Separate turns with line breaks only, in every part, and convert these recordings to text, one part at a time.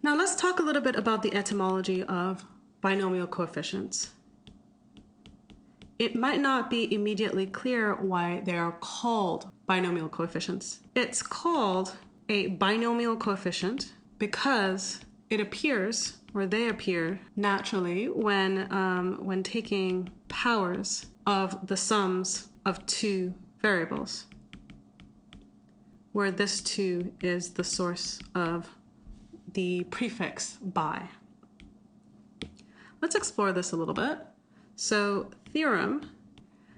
Now let's talk a little bit about the etymology of binomial coefficients. It might not be immediately clear why they are called binomial coefficients. It's called a binomial coefficient because it appears, or they appear, naturally when taking powers of the sums of two variables, where this 2 is the source of the prefix bi. Let's explore this a little bit. So theorem,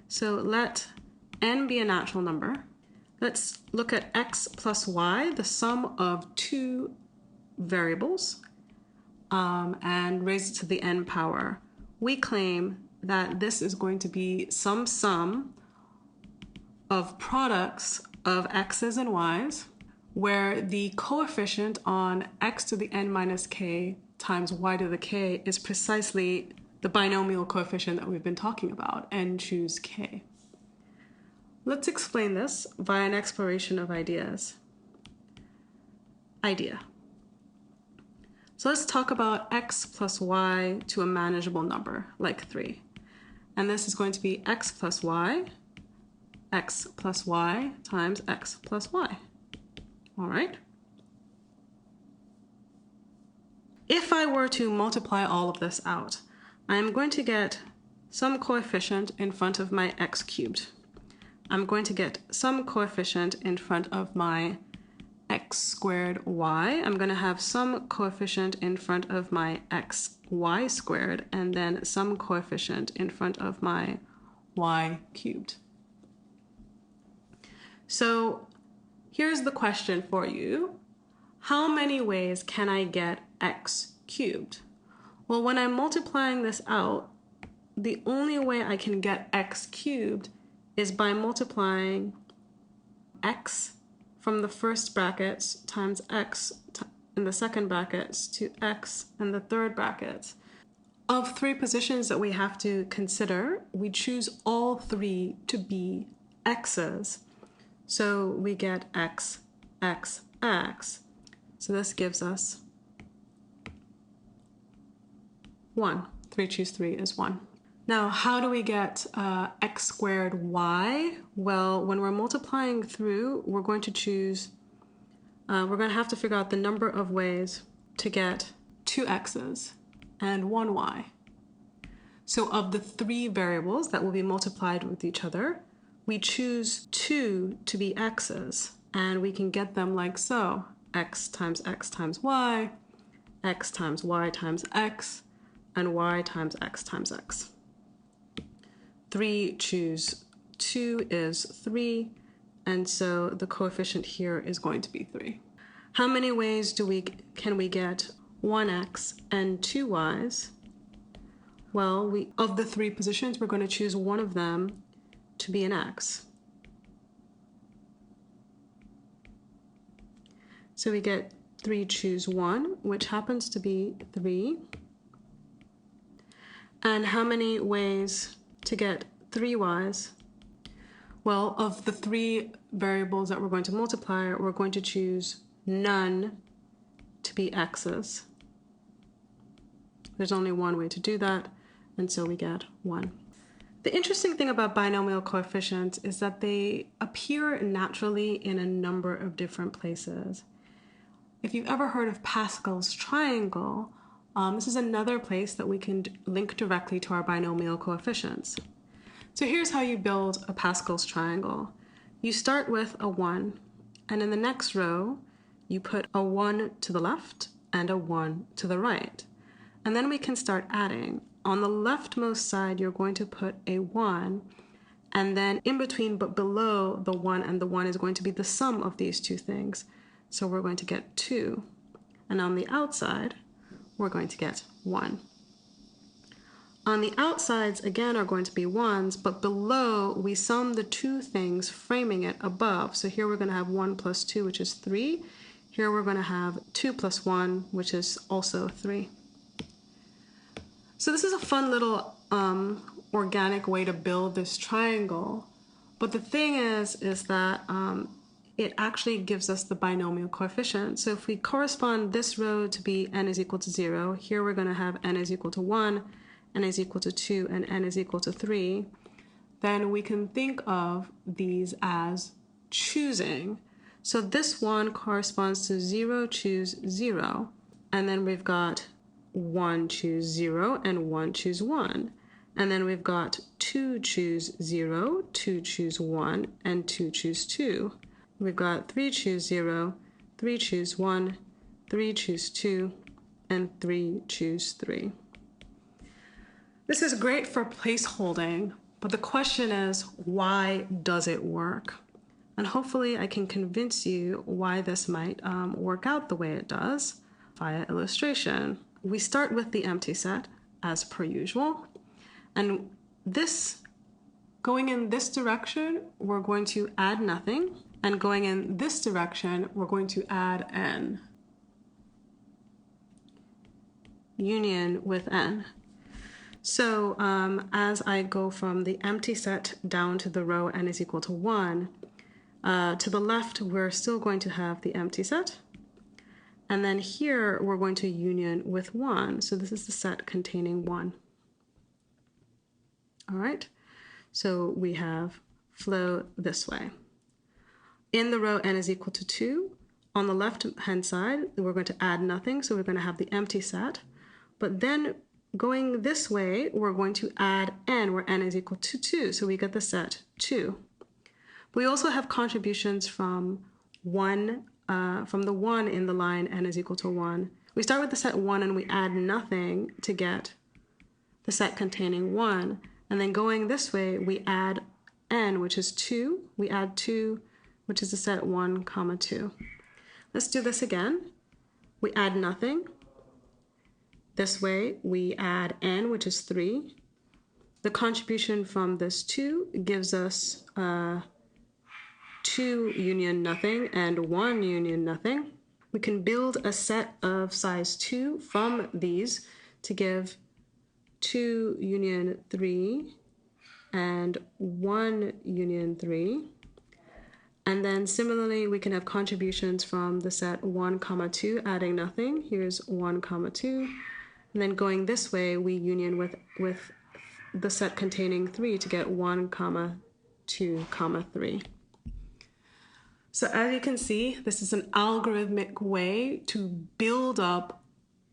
so let n be a natural number. Let's look at x plus y, the sum of two variables, and raise it to the n power. We claim that this is going to be some sum of products of x's and y's, where the coefficient on x to the n minus k times y to the k is precisely the binomial coefficient that we've been talking about, n choose k. Let's explain this via an exploration of ideas. Idea. So let's talk about x plus y to a manageable number, like 3. And this is going to be x plus y times x plus y. All right? If I were to multiply all of this out, I'm going to get some coefficient in front of my x cubed. I'm going to get some coefficient in front of my x squared y. I'm going to have some coefficient in front of my xy squared, and then some coefficient in front of my y cubed. So here's the question for you. How many ways can I get x cubed? Well, when I'm multiplying this out, the only way I can get x cubed is by multiplying x from the first brackets times x in the second brackets to x in the third brackets. Of 3 positions that we have to consider, we choose all 3 to be x's. So we get x, x, x. So this gives us 1. 3 choose 3 is 1. Now, how do we get x squared y? Well, when we're multiplying through, we're going to have to figure out the number of ways to get 2 x's and 1 y. So of the 3 variables that will be multiplied with each other, we choose 2 to be x's, and we can get them like so: x times y, x times y times x, and y times x. 3 choose 2 is 3, and so the coefficient here is going to be 3. How many ways can we get 1x and 2 y's? Well, of the 3 positions, we're going to choose one of them to be an x. So we get 3 choose 1, which happens to be 3. And how many ways to get 3 y's? Well, of the 3 variables that we're going to multiply, we're going to choose none to be x's. There's only one way to do that, and so we get 1. The interesting thing about binomial coefficients is that they appear naturally in a number of different places. If you've ever heard of Pascal's triangle, this is another place that we can link directly to our binomial coefficients. So here's how you build a Pascal's triangle. You start with a 1, and in the next row, you put a 1 to the left and a 1 to the right. And then we can start adding. On the leftmost side, you're going to put a 1, and then in between but below the 1 and the 1 is going to be the sum of these two things. So we're going to get 2. And on the outside, we're going to get 1. On the outsides, again, are going to be 1s, but below, we sum the two things framing it above. So here we're going to have 1 plus 2, which is 3. Here we're going to have 2 plus 1, which is also 3. So this is a fun little organic way to build this triangle. But the thing is that it actually gives us the binomial coefficient. So if we correspond this row to be n is equal to 0, here we're going to have n is equal to 1, n is equal to 2, and n is equal to 3, then we can think of these as choosing. So this one corresponds to 0, choose 0. And then we've got 1, choose 0, and 1, choose 1. And then we've got 2, choose 0, 2, choose 1, and 2, choose 2. We've got 3, choose 0, 3, choose 1, 3, choose 2, and 3, choose 3. This is great for placeholding, but the question is, why does it work? And hopefully I can convince you why this might work out the way it does via illustration. We start with the empty set as per usual. And this, going in this direction, we're going to add nothing. And going in this direction, we're going to add n. Union with n. So as I go from the empty set down to the row n is equal to 1, to the left, we're still going to have the empty set. And then here, we're going to union with 1. So this is the set containing 1. All right, so we have flow this way. In the row n is equal to 2, on the left-hand side, we're going to add nothing, so we're going to have the empty set. But then going this way, we're going to add n, where n is equal to 2, so we get the set 2. We also have contributions from the 1 in the line n is equal to 1. We start with the set 1 and we add nothing to get the set containing 1. And then going this way, we add n, which is 2. We add 2, which is the set 1, 2. Let's do this again. We add nothing. This way, we add n, which is 3. The contribution from this 2 gives us 2 union nothing and 1 union nothing. We can build a set of size 2 from these to give 2 union 3 and 1 union 3. And then similarly, we can have contributions from the set 1, 2, adding nothing. Here's 1, 2. And then going this way, we union with the set containing 3 to get 1, 2, 3. So as you can see, this is an algorithmic way to build up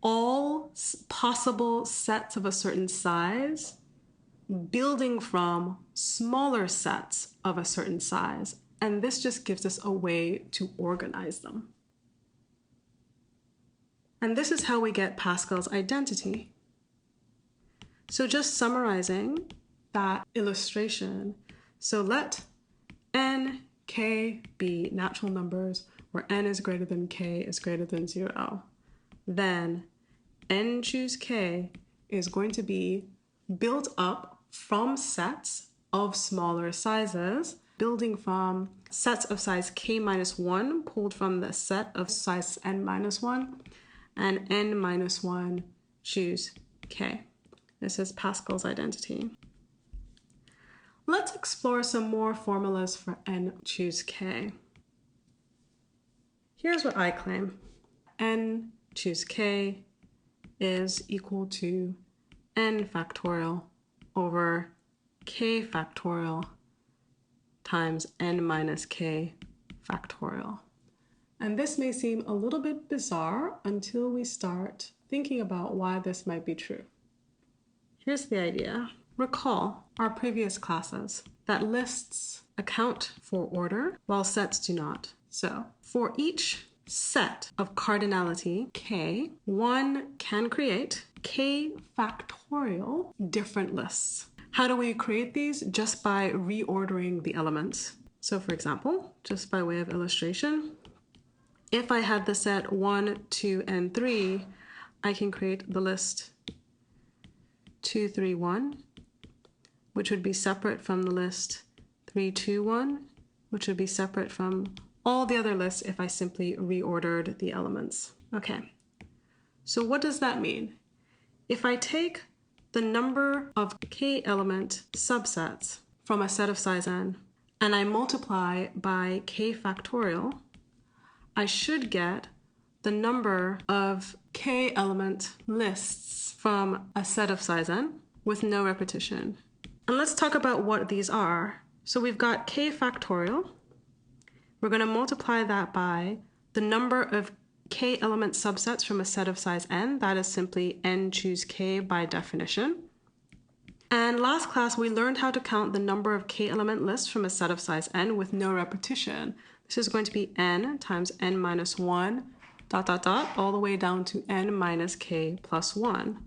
all possible sets of a certain size, building from smaller sets of a certain size. And this just gives us a way to organize them. And this is how we get Pascal's identity. So just summarizing that illustration. So let n, k be natural numbers where n is greater than k is greater than 0. Then n choose k is going to be built up from sets of smaller sizes, building from sets of size k minus 1 pulled from the set of size n minus 1, and n minus 1 choose k. This is Pascal's identity. Let's explore some more formulas for n choose k. Here's what I claim. N choose k is equal to n factorial over k factorial times n minus k factorial. And this may seem a little bit bizarre until we start thinking about why this might be true. Here's the idea. Recall our previous classes that lists account for order while sets do not. So for each set of cardinality k, one can create k factorial different lists. How do we create these? Just by reordering the elements. So for example, just by way of illustration, if I had the set 1, 2, and 3, I can create the list 2, 3, 1, which would be separate from the list 3, 2, 1, which would be separate from all the other lists if I simply reordered the elements. Okay, so what does that mean? If I take the number of k element subsets from a set of size n and I multiply by k factorial, I should get the number of k element lists from a set of size n with no repetition. And let's talk about what these are. So we've got k factorial. We're going to multiply that by the number of k element subsets from a set of size n. That is simply n choose k by definition. And last class, we learned how to count the number of k element lists from a set of size n with no repetition. This is going to be n times n minus 1, dot, dot, dot, all the way down to n minus k plus 1.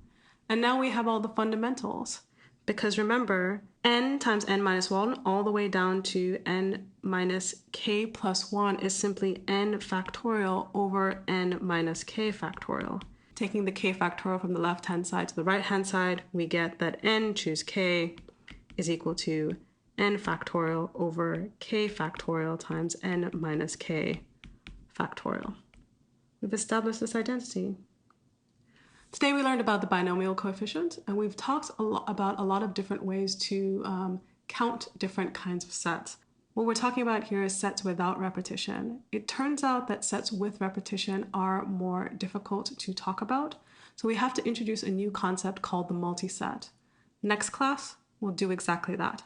And now we have all the fundamentals. Because remember, n times n minus 1 all the way down to n minus k plus 1 is simply n factorial over n minus k factorial. Taking the k factorial from the left-hand side to the right-hand side, we get that n choose k is equal to n factorial over k factorial times n minus k factorial. We've established this identity. Today we learned about the binomial coefficient, and we've talked about a lot of different ways to count different kinds of sets. What we're talking about here is sets without repetition. It turns out that sets with repetition are more difficult to talk about, so we have to introduce a new concept called the multiset. Next class, we'll do exactly that.